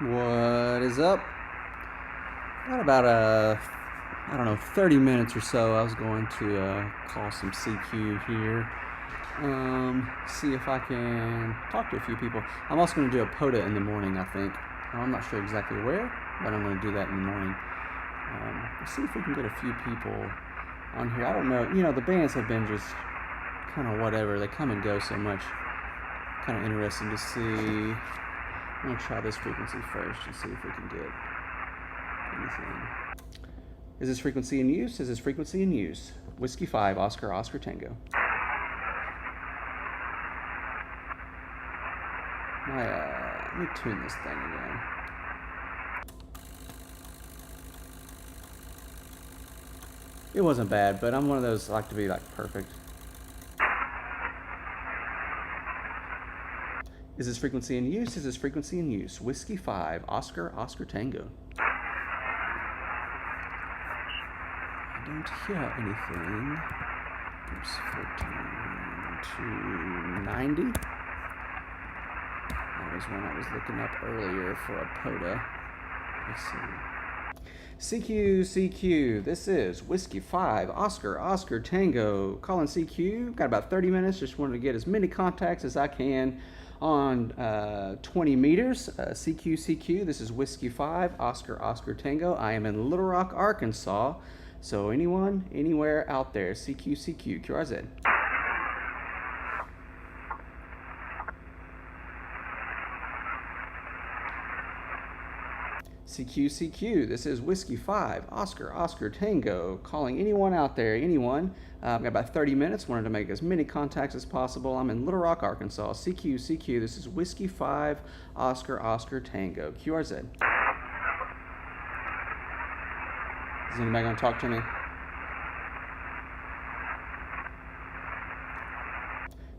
What is up? Got about I don't know, 30 minutes or so. I was going to call some CQ here. See if I can talk to a few people. I'm also going to do a POTA in the morning, I think. I'm not sure exactly where, but I'm going to do that in the morning. Let's see if we can get a few people on here. I don't know. You know, the bands have been just kind of whatever. They come and go so much. Kind of interesting to see. I'm going to try this frequency first and see if we can get anything. Is this frequency in use? Is this frequency in use? Whiskey 5, Oscar, Oscar Tango. Let me tune this thing again. It wasn't bad, but I'm one of those that like to be like perfect. Is this frequency in use? Is this frequency in use? Whiskey 5, Oscar, Oscar Tango. I don't hear anything. Oops, 14 to 90. That was one I was looking up earlier for a POTA. Let's see. CQ, CQ, this is Whiskey 5, Oscar, Oscar Tango. Calling CQ, got about 30 minutes. Just wanted to get as many contacts as I can on 20 meters. CQ, CQ, this is Whiskey 5, Oscar, Oscar Tango. I am in Little Rock, Arkansas. So anyone, anywhere out there, CQ, CQ, QRZ. CQ, CQ, this is Whiskey 5, Oscar, Oscar Tango. Calling anyone out there, anyone. I've got about 30 minutes, wanted to make as many contacts as possible. I'm in Little Rock, Arkansas. CQ, CQ, this is Whiskey 5, Oscar, Oscar Tango. QRZ. Is anybody going to talk to me?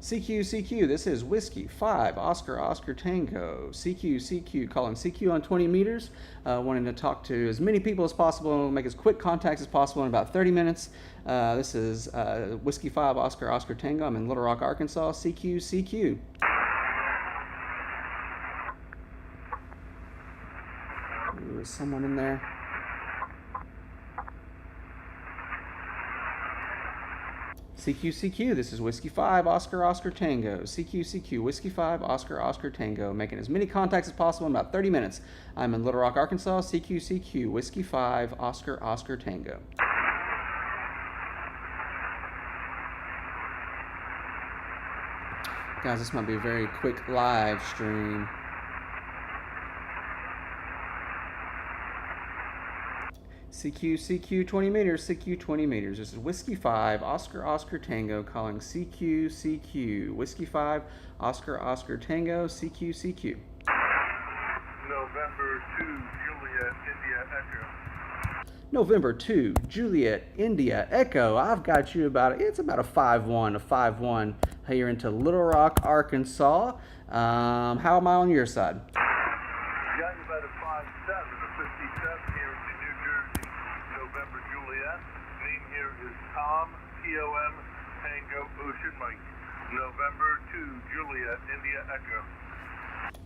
CQ, CQ, this is Whiskey 5, Oscar, Oscar Tango. CQ, CQ, calling CQ on 20 meters. Wanting to talk to as many people as possible, make as quick contacts as possible in about 30 minutes. This is Whiskey 5, Oscar, Oscar Tango. I'm in Little Rock, Arkansas. CQ, CQ. Ooh, is someone in there? CQ, CQ, this is Whiskey 5, Oscar, Oscar Tango. CQ, CQ, Whiskey 5, Oscar, Oscar Tango. Making as many contacts as possible in about 30 minutes. I'm in Little Rock, Arkansas. CQ, CQ, Whiskey 5, Oscar, Oscar Tango. Guys, this might be a very quick live stream. CQ, CQ, 20 meters, CQ, 20 meters. This is Whiskey 5, Oscar, Oscar Tango, calling CQ, CQ. Whiskey 5, Oscar, Oscar Tango, CQ, CQ. November 2, Juliet, India, Echo. November 2, Juliet, India, Echo. I've got you it's about a 5-1 here into Little Rock, Arkansas. How am I on your side? Got you about a 5-7, a 57 here in New Jersey. November Juliet. Name here is Tom, T-O-M, Tango, Ocean Mike. November 2, Juliet, India, Echo.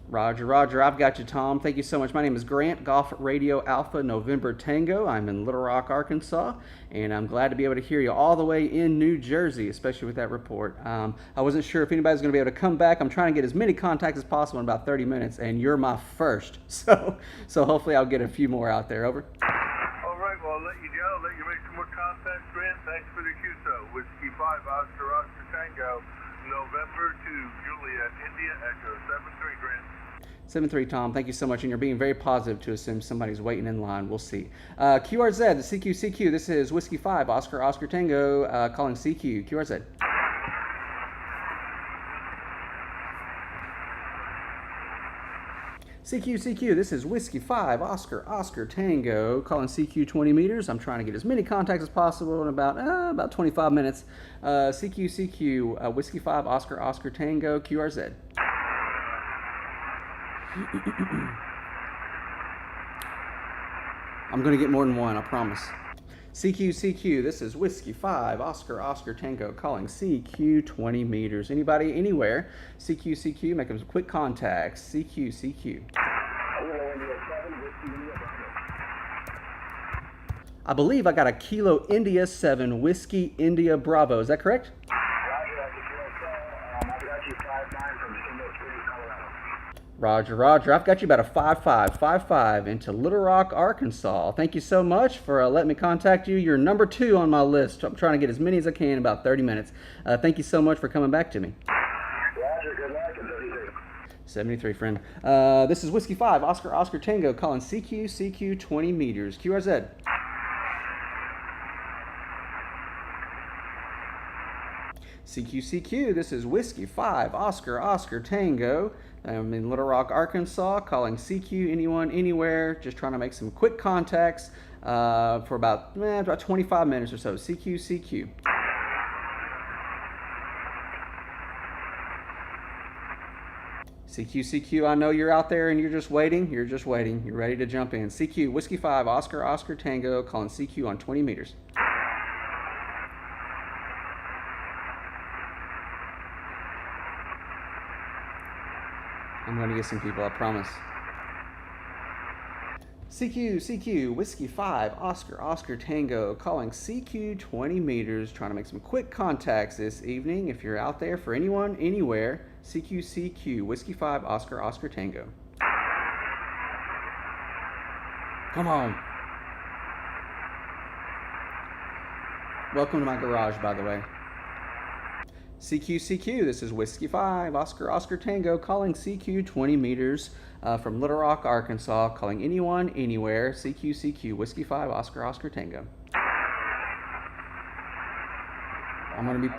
Roger, Roger. I've got you, Tom. Thank you so much. My name is Grant, Golf Radio Alpha November Tango. I'm in Little Rock, Arkansas, and I'm glad to be able to hear you all the way in New Jersey, especially with that report. I wasn't sure if anybody's going to be able to come back. I'm trying to get as many contacts as possible in about 30 minutes, and you're my first. So hopefully I'll get a few more out there. Over. All right, well, I'll let you go. Let you make some more contacts, Grant. Thanks for the QSO. Whiskey 5, Oscar, Oscar Tango. November 2, Juliet, India, Echo. 7-3, Grant. 7-3, Tom. Thank you so much. And you're being very positive to assume somebody's waiting in line. We'll see. QRZ, the CQ, CQ. This is Whiskey 5, Oscar, Oscar Tango, calling CQ. QRZ. CQ, CQ, this is Whiskey 5, Oscar, Oscar Tango, calling CQ 20 meters. I'm trying to get as many contacts as possible in about 25 minutes. CQ, CQ, Whiskey 5, Oscar, Oscar Tango, QRZ. I'm going to get more than one, I promise. CQ, CQ, this is Whiskey 5, Oscar, Oscar Tango, calling CQ 20 meters. Anybody, anywhere? CQ, CQ, make them quick contacts. CQ, CQ. I believe I got a Kilo India 7 Whiskey India Bravo. Is that correct? I've got you 5-9 from Steamboat Springs, Colorado. Roger, Roger. I've got you about a 5-5 into Little Rock, Arkansas. Thank you so much for letting me contact you. You're number 2 on my list. I'm trying to get as many as I can in about 30 minutes. Thank you so much for coming back to me. Roger, good luck, and 73. 73, friend. This is Whiskey 5, Oscar Tango, calling CQ 20 meters. QRZ. CQ, this is Whiskey 5, Oscar Tango. I'm in Little Rock, Arkansas, calling CQ anyone, anywhere, just trying to make some quick contacts for about 25 minutes or so. CQ. CQ, I know you're out there and you're just waiting. You're ready to jump in. CQ, Whiskey 5, Oscar Tango, calling CQ on 20 meters. I'm going to get some people, I promise. CQ, Whiskey 5, Oscar Tango, calling CQ 20 meters, trying to make some quick contacts this evening. If you're out there for anyone, anywhere, CQ, Whiskey 5, Oscar Tango. Come on. Welcome to my garage, by the way. CQ, this is Whiskey 5, Oscar Tango, calling CQ 20 meters from Little Rock, Arkansas, calling anyone, anywhere, CQ, Whiskey 5, Oscar Tango. I'm going to be...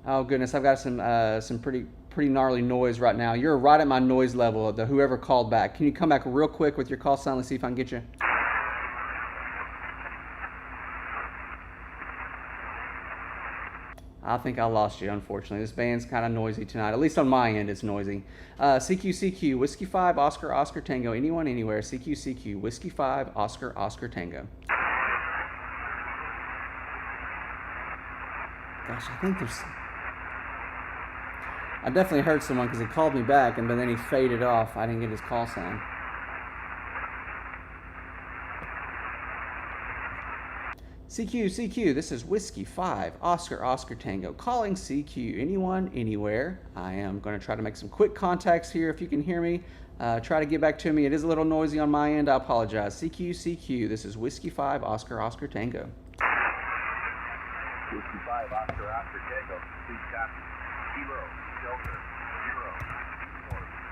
Oh goodness, I've got some pretty gnarly noise right now. You're right at my noise level of whoever called back. Can you come back real quick with your call sign? Let's see if I can get you. I think I lost you, unfortunately. This band's kind of noisy tonight. At least on my end, it's noisy. CQ, Whiskey 5, Oscar Tango. Anyone, anywhere. CQ, Whiskey 5, Oscar Tango. Gosh, I think there's... I definitely heard someone because he called me back, and then he faded off. I didn't get his call sign. CQ, this is Whiskey 5, Oscar Tango, calling CQ anyone, anywhere. I am going to try to make some quick contacts here if you can hear me. Try to get back to me. It is a little noisy on my end. I apologize. CQ, this is Whiskey 5, Oscar Tango. Whiskey 5, Oscar Tango, please copy. Kilo, Delta, 0,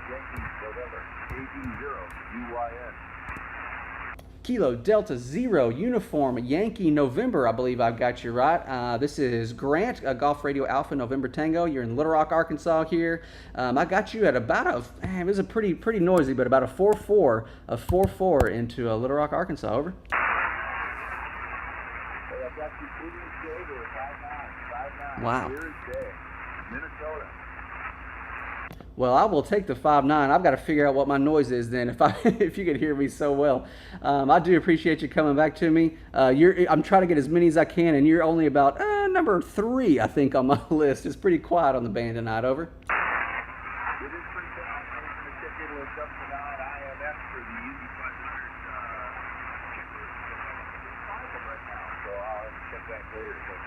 Yankee, November, AD 0, UYN. Kilo Delta 0 Uniform Yankee November, I believe I've got you right. This is Grant, Golf Radio Alpha November Tango. You're in Little Rock, Arkansas here. I got you at about it was a pretty noisy, but about a 4-4 into Little Rock, Arkansas. Over. Hey, I've got you Indian Silver, 5-9. Wow. Clear as day. Minnesota. Well, I will take the 5-9. I've got to figure out what my noise is then if you could hear me so well. I do appreciate you coming back to me. I'm trying to get as many as I can, and you're only about number 3, I think, on my list. It's pretty quiet on the band tonight. Over. It is pretty quiet. I'm going to check in with something now at IMS for the UV 500 checklist. Right now, so I'll have to check back later. But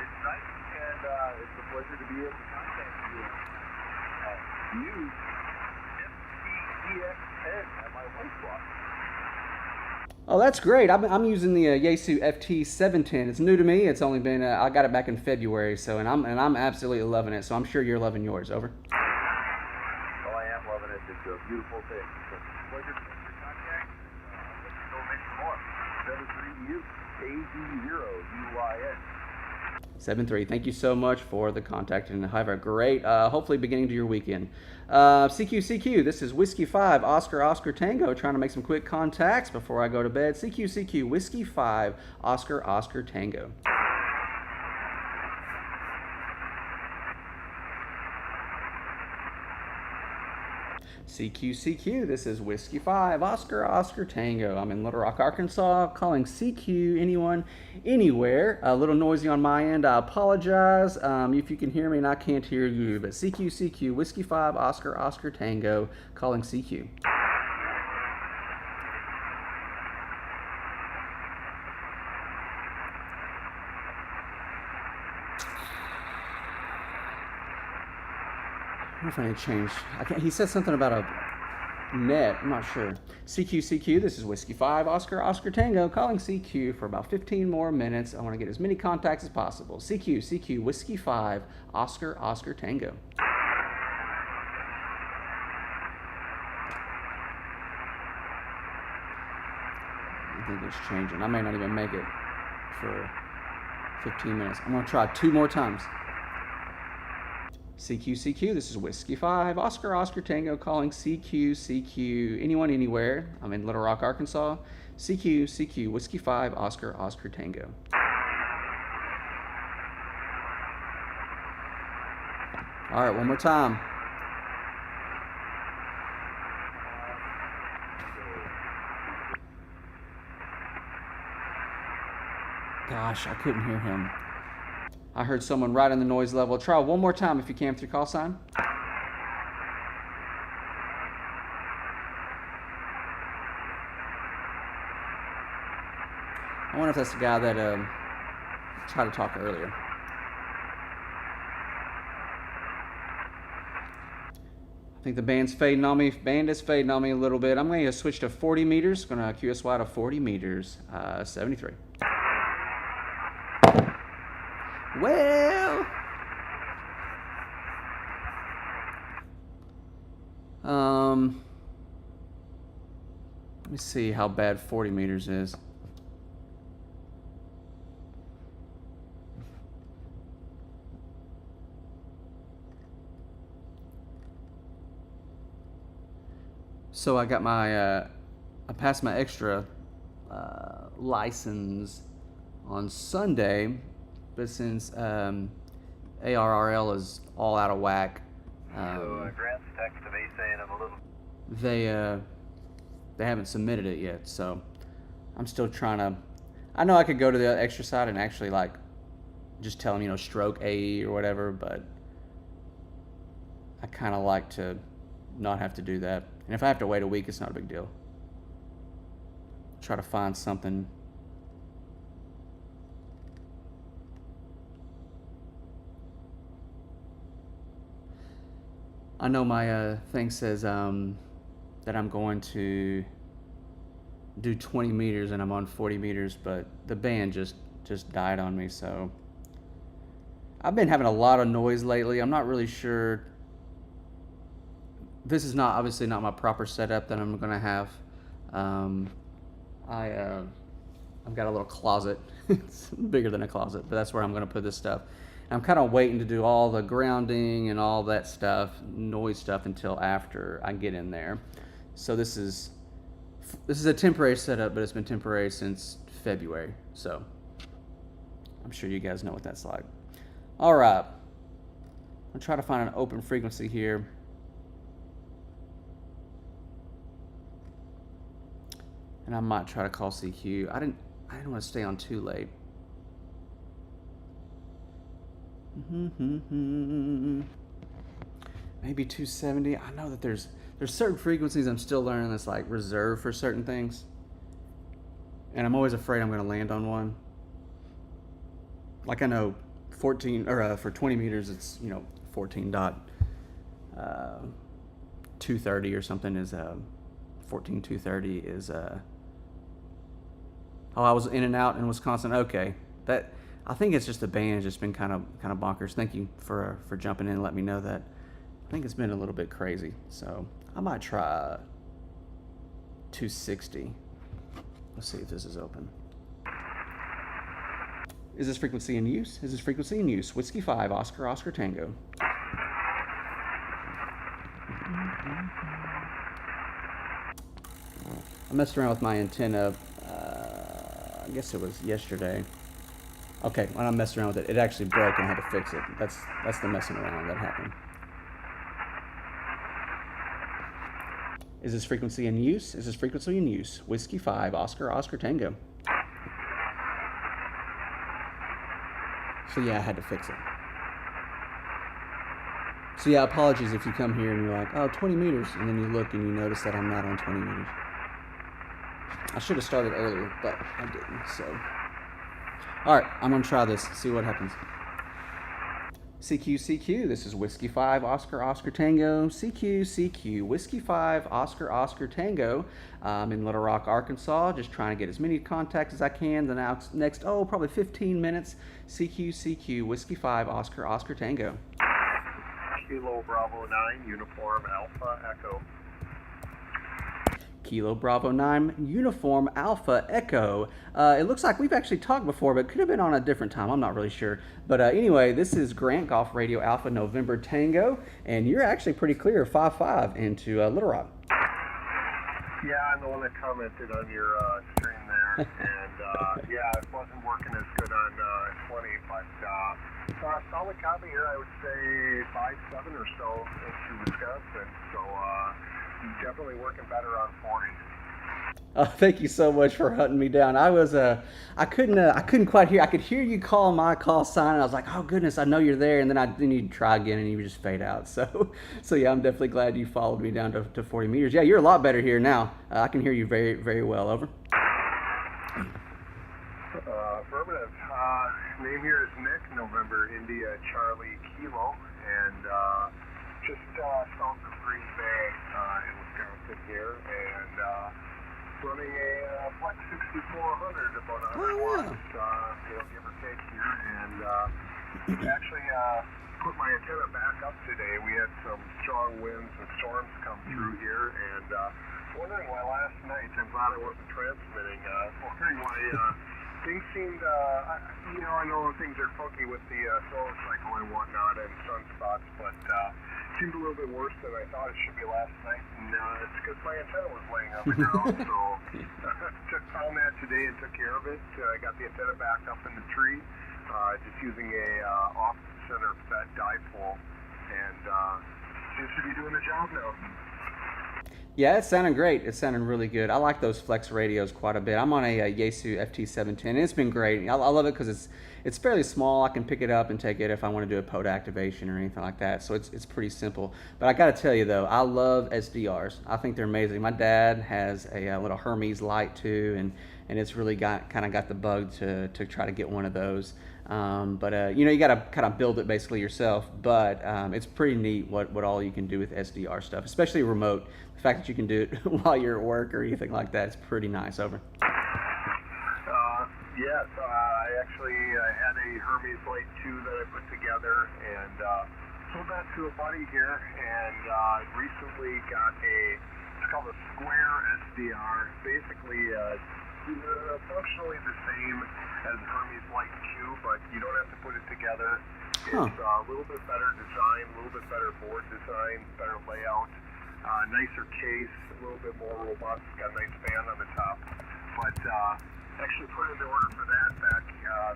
it's nice, and it's a pleasure to be able to contact you. Use FTEX10 at my weight watch. Oh, that's great. I'm using the Yaesu FT710. It's new to me. It's only been I got it back in February, so and I'm absolutely loving it. So I'm sure you're loving yours. Over. Oh, I am loving it. It's a beautiful thing. It's a pleasure to make your contact. Let me know mention more. 73U AD0UYN. 73. Thank you so much for the contact, and have a great, hopefully beginning to your weekend. CQ, this is Whiskey 5, Oscar Tango, trying to make some quick contacts before I go to bed. CQ, Whiskey 5, Oscar Tango. CQ, this is Whiskey 5, Oscar Tango. I'm in Little Rock, Arkansas, calling CQ, anyone, anywhere. A little noisy on my end, I apologize if you can hear me and I can't hear you, but CQ, Whiskey 5, Oscar Tango, calling CQ. I wonder if I need to change. He said something about a net. I'm not sure. CQ, this is Whiskey 5, Oscar Tango, calling CQ for about 15 more minutes. I want to get as many contacts as possible. CQ, Whiskey 5, Oscar Tango. I think it's changing. I may not even make it for 15 minutes. I'm going to try 2 more times. CQ, this is Whiskey 5, Oscar Tango, calling CQ, anyone, anywhere. I'm in Little Rock, Arkansas. CQ, Whiskey 5, Oscar Tango. All right, one more time. Gosh, I couldn't hear him. I heard someone right on the noise level. Try one more time if you can through call sign. I wonder if that's the guy that tried to talk earlier. I think the band's fading on me. Band is fading on me a little bit. I'm going to switch to 40 meters. Going to QSY to 40 meters. 73. Well, let me see how bad 40 meters is. So I got my, I passed my extra license on Sunday. But since ARRL is all out of whack, Grant's texted me saying I'm a little. They haven't submitted it yet, so I'm still trying to. I know I could go to the extra side and actually like just tell them, stroke AE or whatever, but I kind of like to not have to do that. And if I have to wait a week, it's not a big deal. Try to find something. I know my thing says that I'm going to do 20 meters and I'm on 40 meters, but the band just died on me. So I've been having a lot of noise lately. I'm not really sure. This is obviously not my proper setup that I'm going to have. I've got a little closet. It's bigger than a closet, but that's where I'm going to put this stuff. I'm kind of waiting to do all the grounding and all that stuff, noise stuff, until after I get in there. So this is a temporary setup, but it's been temporary since February. So I'm sure you guys know what that's like. All right. I'll try to find an open frequency here. And I might try to call CQ. I didn't want to stay on too late. Maybe 270. I know that there's certain frequencies I'm still learning that's like reserved for certain things, and I'm always afraid I'm going to land on one. Like I know 14 or for 20 meters it's 14.230 or something is 14.230 is I was in and out in Wisconsin. Okay, that. I think it's just the band just been kind of bonkers. Thank you for jumping in and letting me know that. I think it's been a little bit crazy. So I might try 260. Let's see if this is open. Is this frequency in use? Whiskey 5, Oscar Tango. I messed around with my antenna, I guess it was yesterday. Okay, when I messed around with it, it actually broke and I had to fix it. That's the messing around that happened. Is this frequency in use? Is this frequency in use? Whiskey 5, Oscar, Oscar Tango. So yeah, I had to fix it. So yeah, apologies if you come here and you're like, oh, 20 meters, and then you look and you notice that I'm not on 20 meters. I should have started earlier, but I didn't, so. All right, I'm gonna try this, see what happens. CQ, CQ, this is Whiskey 5, Oscar, Oscar Tango. CQ, CQ, Whiskey 5, Oscar, Oscar Tango. I'm in Little Rock, Arkansas, just trying to get as many contacts as I can. The next, probably 15 minutes. CQ, CQ, Whiskey 5, Oscar, Oscar Tango. Kilo Bravo 9, Uniform Alpha Echo. Kilo Bravo 9, Uniform Alpha Echo. It looks like we've actually talked before, but could have been on a different time. I'm not really sure. But anyway, this is Grant Golf Radio Alpha November Tango, and you're actually pretty clear, 5-5 into Little Rock. Yeah, I'm the one that commented on your stream there, and yeah, it wasn't working as good on 20, but solid copy here, I would say 5-7 or so into Wisconsin, so definitely working better on 40. Thank you so much for hunting me down. I couldn't quite hear. I could hear you call my call sign, and I was like, oh goodness, I know you're there. And then you try again, and you just fade out. So yeah, I'm definitely glad you followed me down to 40 meters. Yeah, you're a lot better here now. I can hear you very, very well. Over. Affirmative. Name here is Nick, November India Charlie Kilo, and just south of Green Bay in Wisconsin here, and running a Flex 6400, about 100 watts, give or take here, and actually put my antenna back up today. We had some strong winds and storms come through here, and wondering why last night, I'm glad I wasn't transmitting, wondering why things seemed, I know things are funky with the solar cycle and whatnot and sunspots, but seemed a little bit worse than I thought it should be last night, and it's because my antenna was laying on the ground, so found that today and took care of it. Got the antenna back up in the tree, just using a off-center fed dipole, and seems to be doing the job now. Yeah, it's sounding great. It's sounding really good. I like those flex radios quite a bit. I'm on a Yaesu FT710, and it's been great. I love it because it's fairly small. I can pick it up and take it if I want to do a POTA activation or anything like that. So it's pretty simple. But I got to tell you though, I love SDRs. I think they're amazing. My dad has a little Hermes light too, and it's really got the bug to try to get one of those. But you got to kind of build it basically yourself. But it's pretty neat what all you can do with SDR stuff, especially remote. The fact that you can do it while you're at work or anything like that, it's pretty nice. Over. Yes, I had a Hermes Light 2 that I put together and sold that to a buddy here, and I recently got it's called a Square SDR. Basically, functionally the same as Hermes Light 2, but you don't have to put it together. It's a little bit better design, a little bit better board design, better layout, nicer case, a little bit more robust, got a nice fan on the top. But actually put in the order for that back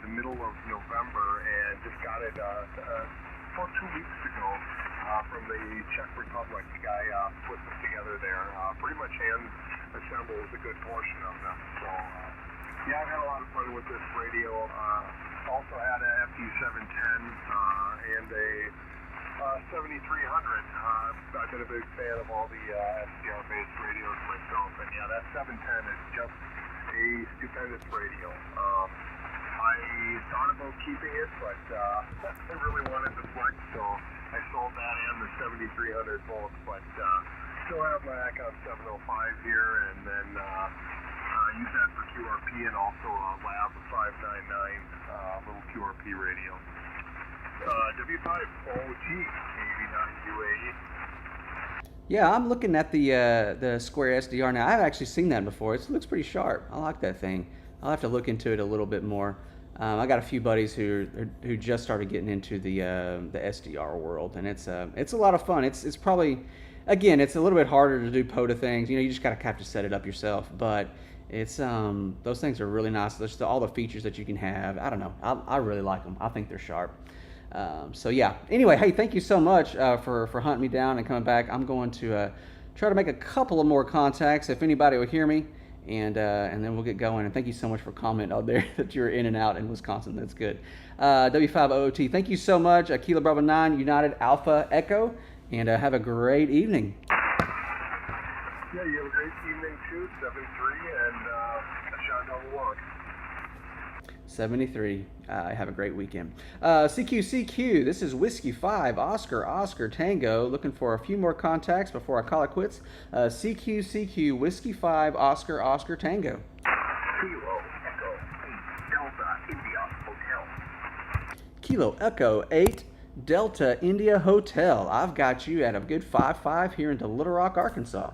the middle of November, and just got it about 2 weeks ago from the Czech Republic. The guy put them together there. Pretty much hand assembles a good portion of them. So yeah, I've had a lot of fun with this radio. Also had an FT710 and a 7300. I've been a big fan of all the SDR-based radios myself, and yeah, that 710 is just a stupendous radio. I thought about keeping it, but I really wanted the Flex, so I sold that and the 7300 both, but still have my Icon 705 here, and then use that for QRP, and also a Lab 599 little QRP radio. W5OT, 89 UAE. Yeah, I'm looking at the Square SDR now. I've actually seen that before. It looks pretty sharp. I like that thing. I'll have to look into it a little bit more. I got a few buddies who just started getting into the SDR world, and it's a lot of fun. It's probably, again, it's a little bit harder to do POTA things. You just gotta have to set it up yourself, but it's those things are really nice. There's all the features that you can have. I don't know. I really like them. I think they're sharp. So yeah. Anyway, hey, thank you so much for hunting me down and coming back. I'm going to try to make a couple of more contacts if anybody will hear me, and then we'll get going. And thank you so much for commenting out there that you're in and out in Wisconsin. That's good. W5OOT, thank you so much. Kilo Bravo 9 United Alpha Echo, and have a great evening. Yeah, you have a great evening too. 73 and a shot on the walk. 73. Have a great weekend. CQCQ, this is Whiskey 5, Oscar Tango. Looking for a few more contacts before I call it quits. CQCQ, Whiskey 5, Oscar Tango. Kilo Echo 8 Delta India Hotel. Kilo Echo 8, Delta India Hotel. I've got you at a good 5-5 here into Little Rock, Arkansas.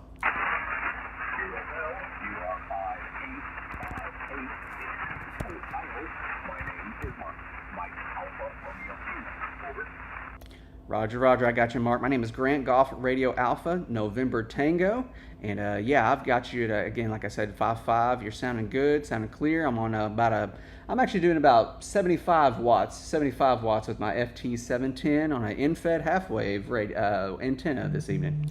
Roger, I got you, Mark. My name is Grant, Golf Radio Alpha, November Tango. And yeah, I've got you at, again, like I said, 5-5. You're sounding good, sounding clear. I'm on I'm actually doing about 75 watts with my FT710 on an InFed half-wave antenna this evening.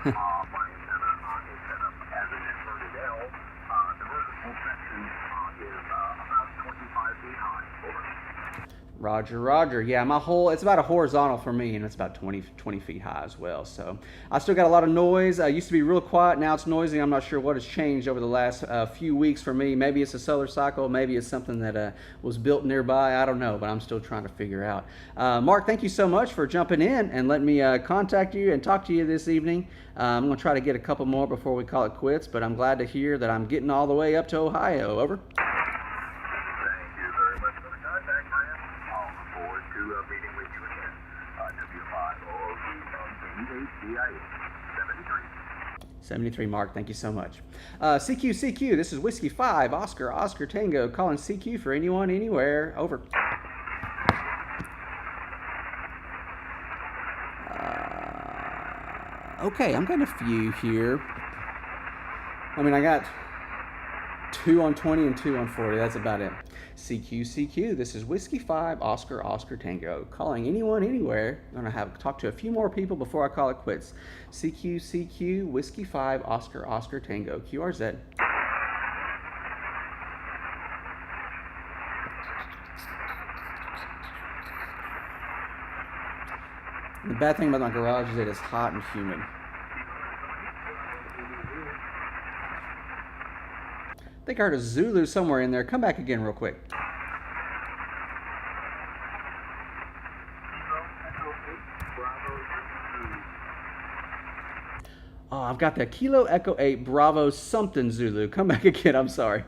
My antenna is set up as an inverted L. The vertical section is about 25 feet high. Over. Roger. Yeah, it's about a horizontal for me, and it's about 20 feet high as well. So I still got a lot of noise. It used to be real quiet. Now it's noisy. I'm not sure what has changed over the last few weeks for me. Maybe it's a solar cycle. Maybe it's something that was built nearby. I don't know, but I'm still trying to figure out. Mark, thank you so much for jumping in and letting me contact you and talk to you this evening. I'm going to try to get a couple more before we call it quits, but I'm glad to hear that I'm getting all the way up to Ohio. Over. Thank you very much for the contact, Grant. I'll look forward to meeting with you again. W5OOT from DIA 73. 73, Mark. Thank you so much. CQCQ, this is Whiskey 5, Oscar Tango, calling CQ for anyone, anywhere. Over. Okay, I'm got a few here. I mean, I got 2 on 20 and 2 on 40. That's about it. CQCQ, this is Whiskey 5, Oscar Tango, calling anyone, anywhere. I'm going to talk to a few more people before I call it quits. CQCQ, Whiskey 5, Oscar Tango, QRZ. The bad thing about my garage is that it's hot and humid. I think I heard a Zulu somewhere in there. Come back again real quick. Oh, I've got the Kilo Echo 8 Bravo something Zulu. Come back again. I'm sorry.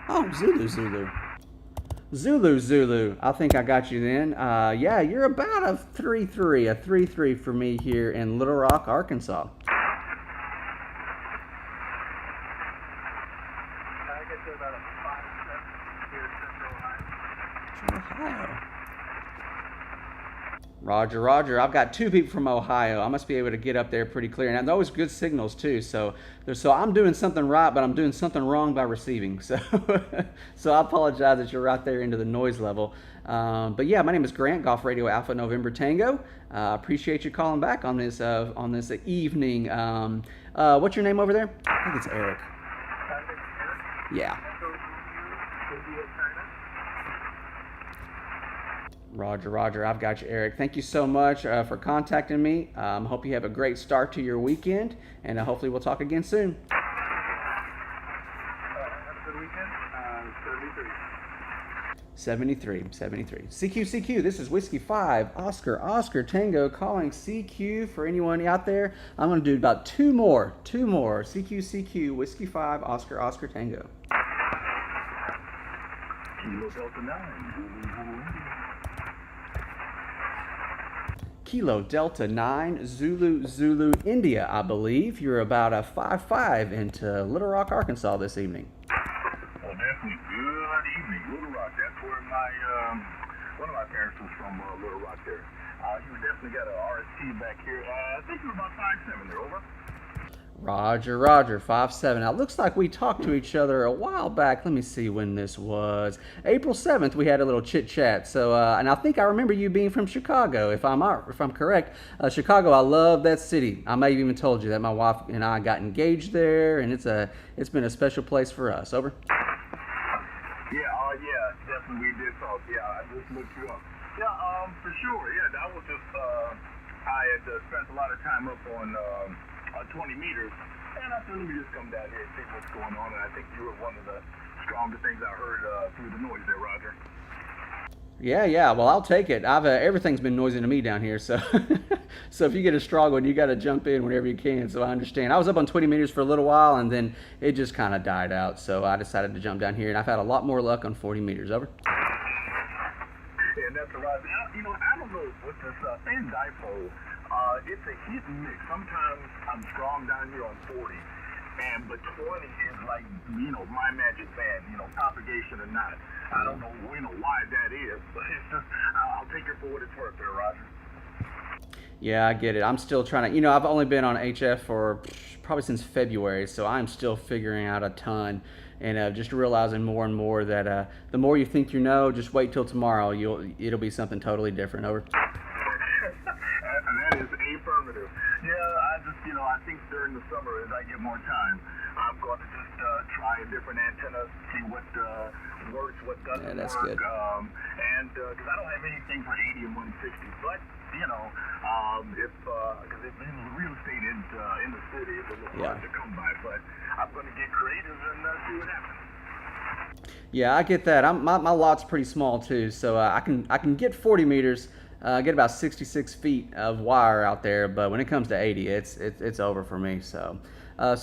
Oh, Zulu. I think I got you then. Yeah, you're about a 3-3 for me here in Little Rock, Arkansas. I get to about a 5-7 here in Central Ohio. Roger. I've got 2 people from Ohio. I must be able to get up there pretty clear. And those good signals too. So I'm doing something right, but I'm doing something wrong by receiving. So I apologize that you're right there into the noise level. But yeah, my name is Grant, Golf Radio Alpha November Tango. Appreciate you calling back on this evening. What's your name over there? I think it's Eric. Yeah. Roger. I've got you, Eric. Thank you so much for contacting me. Hope you have a great start to your weekend, and hopefully we'll talk again soon. Have a good weekend. 73. 73. CQCQ, this is Whiskey 5, Oscar Tango, calling CQ for anyone out there. I'm going to do about 2 more. CQCQ, Whiskey 5, Oscar Tango. Kilo Delta 9. Kilo Delta 9, Zulu, India, I believe. You're about a 5-5 into Little Rock, Arkansas this evening. Well, definitely good evening, Little Rock. That's where one of my parents was from, Little Rock there. You definitely got an RST back here. I think you were about 5-7 there, over. Roger, Roger, 5'7". Now, it looks like we talked to each other a while back. Let me see when this was. April 7th, we had a little chit chat. So, and I think I remember you being from Chicago, if I'm correct. Chicago, I love that city. I may have even told you that my wife and I got engaged there, and it's been a special place for us. Over. Yeah, definitely we did talk. Yeah, I just looked you up. Yeah, for sure. Yeah, that was just, I had spent a lot of time up on 20 meters, and I said, let me just come down here and see what's going on, and I think you were one of the stronger things I heard through the noise there, Roger. Yeah. Well, I'll take it. Everything's been noisy to me down here, so so if you get a strong one, you got to jump in whenever you can. So I understand. I was up on 20 meters for a little while, and then it just kind of died out. So I decided to jump down here, and I've had a lot more luck on 40 meters. Over. Yeah, that's a lot. You know, I don't know with this thin dipole. It's a hit and miss. Sometimes I'm strong down here on 40, but 20 is like, my magic band, propagation or not. I don't know, why that is, but it's just, I'll take it for what it's worth there, Roger. Yeah, I get it. I'm still trying to, I've only been on HF for probably since February, so I'm still figuring out a ton and just realizing more and more that the more you think you know, just wait till tomorrow. It'll be something totally different. Over. That is affirmative. Yeah, I think during the summer, as I get more time, I'm going to just try a different antenna, see what works, what doesn't that's work. Good. And because I don't have anything for 80 and 160, but because it's in real estate in the city, it's a little hard to come by. But I'm going to get creative and see what happens. Yeah, I get that. My lot's pretty small too, so I can get 40 meters. Get about 66 feet of wire out there, but when it comes to 80, it's over for me. So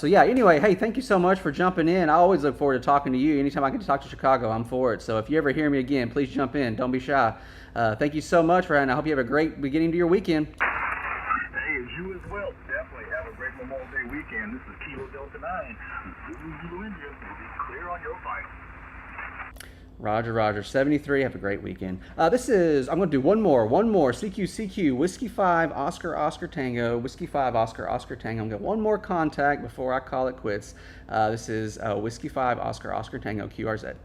yeah. Anyway, hey, thank you so much for jumping in. I always look forward to talking to you. Anytime I get to talk to Chicago, I'm for it. So if you ever hear me again, please jump in. Don't be shy. Thank you so much, Ryan. I hope you have a great beginning to your weekend. Hey, as you as well. Definitely have a great Memorial Day weekend. This is Kilo Delta 9. Zulu India will be clear on your final. Roger, 73. Have a great weekend. I'm going to do one more. CQ, Whiskey 5, Oscar Tango, Whiskey 5, Oscar Tango. I'm going to get one more contact before I call it quits. This is Whiskey 5, Oscar Tango, QRZ.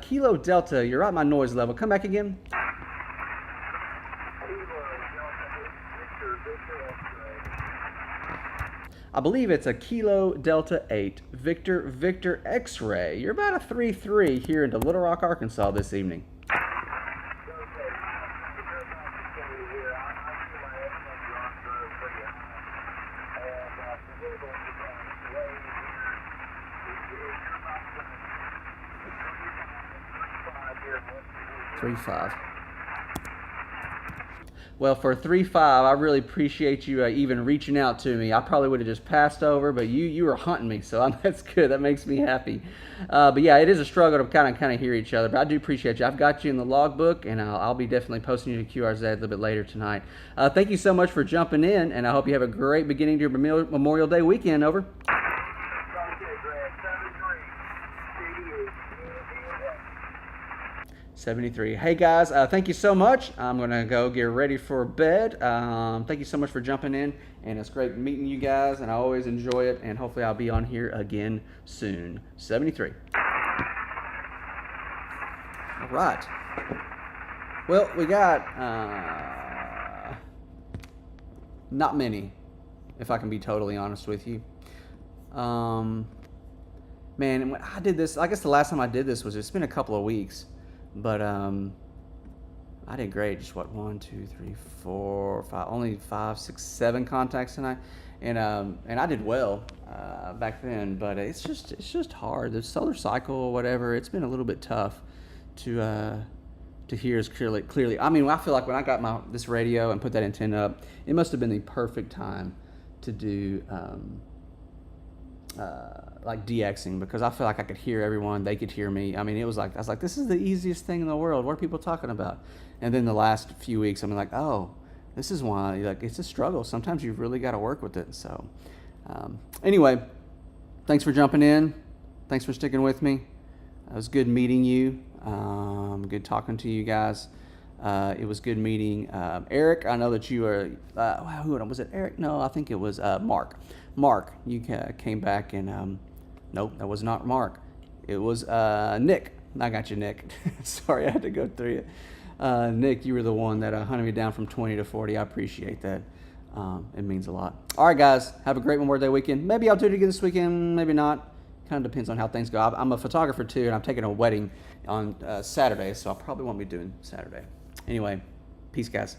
Kilo Delta, you're at my noise level. Come back again. I believe it's a Kilo Delta 8, Victor X-Ray. You're about a 3-3 here into Little Rock, Arkansas this evening. 3-5. Well, for 3-5, I really appreciate you even reaching out to me. I probably would have just passed over, but you were hunting me, so that's good. That makes me happy. But yeah, it is a struggle to kind of hear each other, but I do appreciate you. I've got you in the logbook, and I'll be definitely posting you to QRZ a little bit later tonight. Thank you so much for jumping in, and I hope you have a great beginning to your Memorial Day weekend. Over. 73. Hey guys, thank you so much. I'm going to go get ready for bed. Thank you so much for jumping in, and it's great meeting you guys, and I always enjoy it, and hopefully I'll be on here again soon. 73. All right. Well, we got not many, if I can be totally honest with you. Man, when I did this, I guess the last time I did this it's been a couple of weeks. But I did great. Just 1, 2, 3, 4, 5, only 5, 6, 7 contacts tonight, and I did well back then. But it's just hard. The solar cycle or whatever. It's been a little bit tough to hear as clearly. I mean, I feel like when I got this radio and put that antenna up, it must have been the perfect time to do like DXing, because I feel like I could hear everyone, they could hear me. I mean, I was like, this is the easiest thing in the world. What are people talking about? And then the last few weeks, I'm like, oh, this is why, like, it's a struggle. Sometimes you've really got to work with it. So anyway, thanks for jumping in. Thanks for sticking with me. It was good meeting you. Good talking to you guys. It was good meeting Eric. I know that you are. Who was it? Eric? No, I think it was Mark. Mark, you came back and nope, that was not Mark. It was Nick. I got you, Nick. Sorry, I had to go through it. Nick, you were the one that hunted me down from 20 to 40. I appreciate that. It means a lot. All right, guys, have a great Memorial Day weekend. Maybe I'll do it again this weekend. Maybe not. Kind of depends on how things go. I'm a photographer too, and I'm taking a wedding on Saturday, so I probably won't be doing Saturday. Anyway, peace, guys.